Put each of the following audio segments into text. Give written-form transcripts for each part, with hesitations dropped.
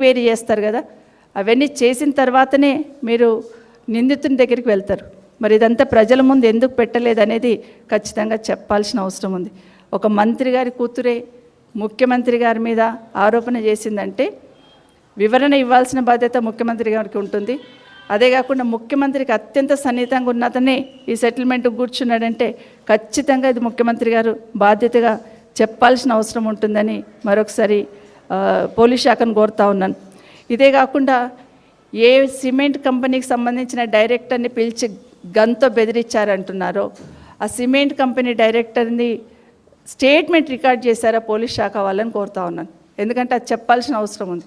Enquiry చేస్తారు కదా, అవన్నీ చేసిన తర్వాతనే మీరు నిందితుని దగ్గరికి వెళ్తారు. మరి ఇదంతా ప్రజల ముందు ఎందుకు పెట్టలేదు అనేది ఖచ్చితంగా చెప్పాల్సిన అవసరం ఉంది. ఒక మంత్రి గారి కూతురే ముఖ్యమంత్రి గారి మీద ఆరోపణ చేసిందంటే వివరణ ఇవ్వాల్సిన బాధ్యత ముఖ్యమంత్రి గారికి ఉంటుంది. అదే కాకుండా ముఖ్యమంత్రికి అత్యంత సన్నిహితంగా ఉన్నతనే ఈ సెటిల్మెంట్కి కూర్చున్నాడంటే ఖచ్చితంగా ఇది ముఖ్యమంత్రి గారు బాధ్యతగా చెప్పాల్సిన అవసరం ఉంటుందని మరొకసారి పోలీస్ శాఖను కోరుతా ఉన్నాను. ఇదే కాకుండా ఏ సిమెంట్ కంపెనీకి సంబంధించిన డైరెక్టర్ని పిలిచి గన్తో బెదిరించారంటున్నారో ఆ సిమెంట్ కంపెనీ డైరెక్టర్ని స్టేట్మెంట్ రికార్డ్ చేశారా పోలీస్ శాఖ వాళ్ళని కోరుతా ఉన్నాను. ఎందుకంటే అది చెప్పాల్సిన అవసరం ఉంది.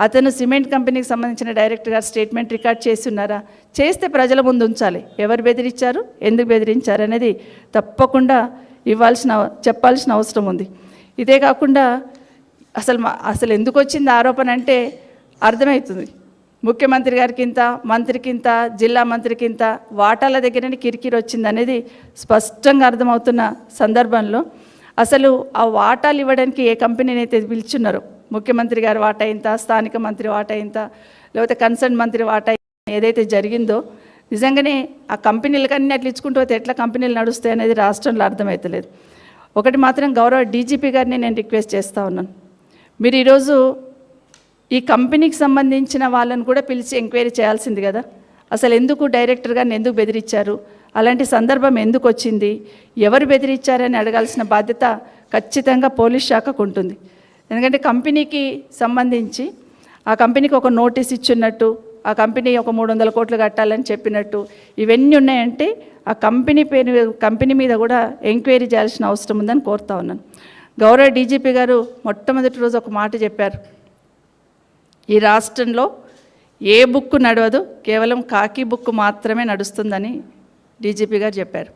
అతను సిమెంట్ కంపెనీకి సంబంధించిన డైరెక్టర్ గారు స్టేట్మెంట్ రికార్డ్ చేస్తున్నారా? చేస్తే ప్రజల ముందు ఉంచాలి. ఎవరు బెదిరించారు, ఎందుకు బెదిరించారు అనేది తప్పకుండా చెప్పాల్సిన అవసరం ఉంది. ఇదే కాకుండా అసలు ఎందుకు వచ్చింది ఆరోపణ అంటే అర్థమవుతుంది. ముఖ్యమంత్రి గారికి ఇంత, మంత్రికి ఇంత, జిల్లా మంత్రికి ఇంత వాటాల దగ్గరనే కిరికిరి వచ్చింది అనేది స్పష్టంగా అర్థమవుతున్న సందర్భంలో అసలు ఆ వాటాలు ఇవ్వడానికి ఏ కంపెనీని అయితే పిలుచున్నారో, ముఖ్యమంత్రి గారి వాటా ఇంత, స్థానిక మంత్రి వాటా ఇంత, లేకపోతే కన్సర్న్ మంత్రి వాటా ఏదైతే జరిగిందో నిజంగానే ఆ కంపెనీలకన్నీ అట్లా ఇచ్చుకుంటూ పోతే ఎట్లా కంపెనీలు నడుస్తాయి అనేది రాష్ట్రంలో అర్థమవుతలేదు. ఒకటి మాత్రం గౌరవ డీజీపీ గారిని నేను రిక్వెస్ట్ చేస్తూ ఉన్నాను, మీరు ఈరోజు ఈ కంపెనీకి సంబంధించిన వాళ్ళని కూడా పిలిచి ఎంక్వైరీ చేయాల్సింది కదా. అసలు ఎందుకు డైరెక్టర్ గారిని ఎందుకు బెదిరించారు, అలాంటి సందర్భం ఎందుకు వచ్చింది, ఎవరు బెదిరించారని అడగాల్సిన బాధ్యత ఖచ్చితంగా పోలీస్ శాఖకు ఉంటుంది. ఎందుకంటే కంపెనీకి సంబంధించి ఆ కంపెనీకి ఒక నోటీస్ ఇచ్చినట్టు, ఆ కంపెనీ ఒక 300 కోట్లు కట్టాలని చెప్పినట్టు ఇవన్నీ ఉన్నాయంటే ఆ కంపెనీ మీద కూడా ఎంక్వైరీ చేయాల్సిన అవసరం ఉందని కోరుతా ఉన్నాను. గౌరవ డీజీపీ గారు మొట్టమొదటి రోజు ఒక మాట చెప్పారు, ఈ రాష్ట్రంలో ఏ బుక్ నడవదు, కేవలం కాకి బుక్ మాత్రమే నడుస్తుందని డీజీపీ గారు చెప్పారు.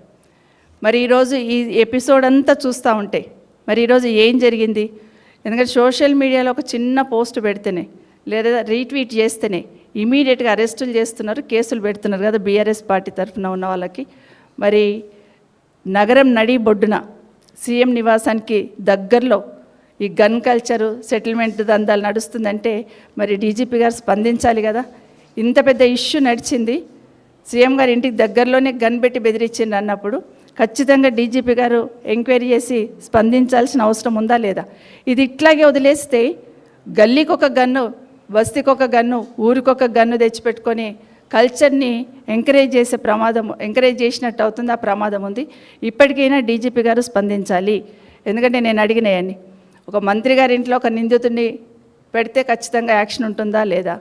మరి ఈరోజు ఈ ఎపిసోడ్ అంతా చూస్తూ ఉంటే మరి ఈరోజు ఏం జరిగింది? ఎందుకంటే సోషల్ మీడియాలో ఒక చిన్న పోస్ట్ పెడితేనే లేదా రీట్వీట్ చేస్తేనే ఇమీడియట్గా అరెస్టులు చేస్తున్నారు, కేసులు పెడుతున్నారు కదా బీఆర్ఎస్ పార్టీ తరఫున ఉన్న వాళ్ళకి. మరి నగరం నడి బొడ్డున సీఎం నివాసానికి దగ్గరలో ఈ గన్ కల్చరు సెటిల్మెంట్ దందాలు నడుస్తుందంటే మరి డీజీపీ గారు స్పందించాలి కదా. ఇంత పెద్ద ఇష్యూ నడిచింది, సీఎం గారి ఇంటికి దగ్గరలోనే గన్ పెట్టి బెదిరించింది అన్నప్పుడు ఖచ్చితంగా డీజీపీ గారు ఎంక్వైరీ చేసి స్పందించాల్సిన అవసరం ఉందా లేదా? ఇది ఇట్లాగే వదిలేస్తే గల్లీకి ఒక గన్ను, బస్తీకి ఒక గన్ను, ఊరికొక గన్ను తెచ్చిపెట్టుకొని కల్చర్ని ఎంకరేజ్ చేసినట్టు అవుతుంది. ఆ ప్రమాదం ఉంది. ఇప్పటికైనా డీజీపీ గారు స్పందించాలి. ఎందుకంటే నేను అడిగినాయని, ఒక మంత్రి గారి ఇంట్లో ఒక నిందితుడిని పెడితే ఖచ్చితంగా యాక్షన్ ఉంటుందా లేదా?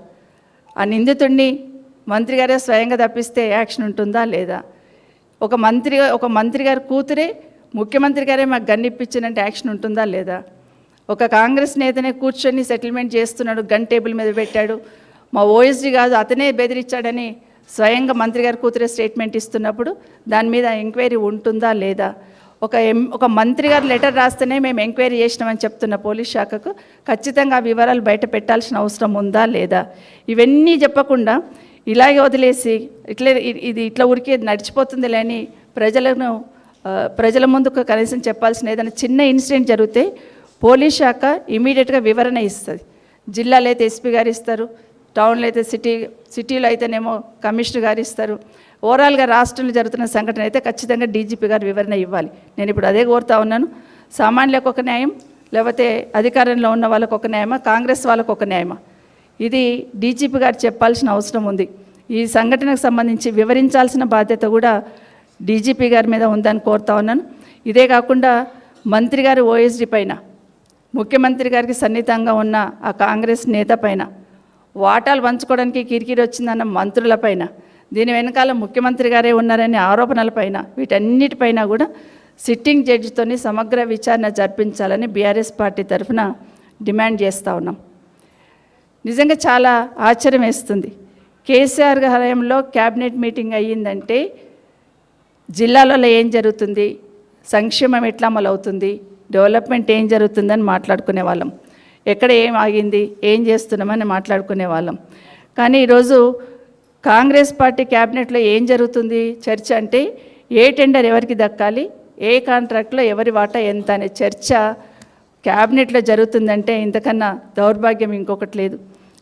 ఆ నిందితుడిని మంత్రి గారే స్వయంగా తప్పిస్తే యాక్షన్ ఉంటుందా లేదా? ఒక మంత్రి గారి కూతురే ముఖ్యమంత్రి గారే మాకు గన్ ఇప్పించినంటే యాక్షన్ ఉంటుందా లేదా? ఒక కాంగ్రెస్ నేతనే కూర్చొని సెటిల్మెంట్ చేస్తున్నాడు, గన్ టేబుల్ మీద పెట్టాడు, మా ఓఎస్డీ కాదు అతనే బెదిరించాడని స్వయంగా మంత్రి గారి కూతురే స్టేట్మెంట్ ఇస్తున్నప్పుడు దాని మీద ఎంక్వైరీ ఉంటుందా లేదా? ఒక మంత్రి గారు లెటర్ రాస్తేనే మేము ఎంక్వైరీ చేసినామని చెప్తున్న పోలీస్ శాఖకు ఖచ్చితంగా ఆ వివరాలు బయట పెట్టాల్సిన అవసరం ఉందా లేదా? ఇవన్నీ చెప్పకుండా ఇలాగే వదిలేసి ఇది ఇట్లా ఊరికే నడిచిపోతుంది లేని ప్రజల ముందుకు కనీసం చెప్పాల్సిన ఏదైనా చిన్న ఇన్సిడెంట్ జరిగితే పోలీస్ శాఖ ఇమీడియట్గా వివరణ ఇస్తుంది. జిల్లాలో అయితే ఎస్పీ గారు ఇస్తారు, టౌన్లో అయితే సిటీలో అయితేనేమో కమిషనర్ గారు ఇస్తారు. ఓవరాల్గా రాష్ట్రంలో జరుగుతున్న సంఘటన అయితే ఖచ్చితంగా డీజీపీ గారు వివరణ ఇవ్వాలి. నేను ఇప్పుడు అదే కోరుతా ఉన్నాను. సామాన్యులకు ఒక న్యాయం, లేకపోతే అధికారంలో ఉన్న వాళ్ళకు ఒక న్యాయమా, కాంగ్రెస్ వాళ్ళకు ఒక న్యాయమా? ఇది డీజీపీ గారు చెప్పాల్సిన అవసరం ఉంది. ఈ సంఘటనకు సంబంధించి వివరించాల్సిన బాధ్యత కూడా డీజీపీ గారి మీద ఉందని కోరుతా ఉన్నాను. ఇదే కాకుండా మంత్రి గారి ఓఎస్డీ పైన, ముఖ్యమంత్రి గారికి సన్నిహితంగా ఉన్న ఆ కాంగ్రెస్ నేత పైన, వాటాలు పంచుకోవడానికి కిరికిరి వచ్చిందన్న మంత్రులపైన, దీని వెనకాల ముఖ్యమంత్రి గారే ఉన్నారనే ఆరోపణలపైన, వీటన్నిటిపైన కూడా సిట్టింగ్ జడ్జితోని సమగ్ర విచారణ జరిపించాలని బీఆర్ఎస్ పార్టీ తరఫున డిమాండ్ చేస్తూ ఉన్నాం. నిజంగా చాలా ఆశ్చర్యం వేస్తుంది. కేసీఆర్ హయాంలో క్యాబినెట్ మీటింగ్ అయ్యిందంటే జిల్లాలలో ఏం జరుగుతుంది, సంక్షేమం ఎట్లా అమలవుతుంది, డెవలప్మెంట్ ఏం జరుగుతుందని మాట్లాడుకునే వాళ్ళం. ఎక్కడ ఏం ఆగింది, ఏం చేస్తున్నామని మాట్లాడుకునే వాళ్ళం. కానీ ఈరోజు కాంగ్రెస్ పార్టీ క్యాబినెట్లో ఏం జరుగుతుంది చర్చ అంటే ఏ టెండర్ ఎవరికి దక్కాలి, ఏ కాంట్రాక్ట్లో ఎవరి వాటా ఎంత అనే చర్చ క్యాబినెట్లో జరుగుతుందంటే ఇంతకన్నా దౌర్భాగ్యం ఇంకొకటి లేదు.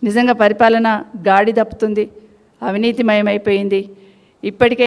నిజంగా పరిపాలన గాడి తప్పుతుంది, అవినీతిమయమైపోయింది. ఇప్పటికే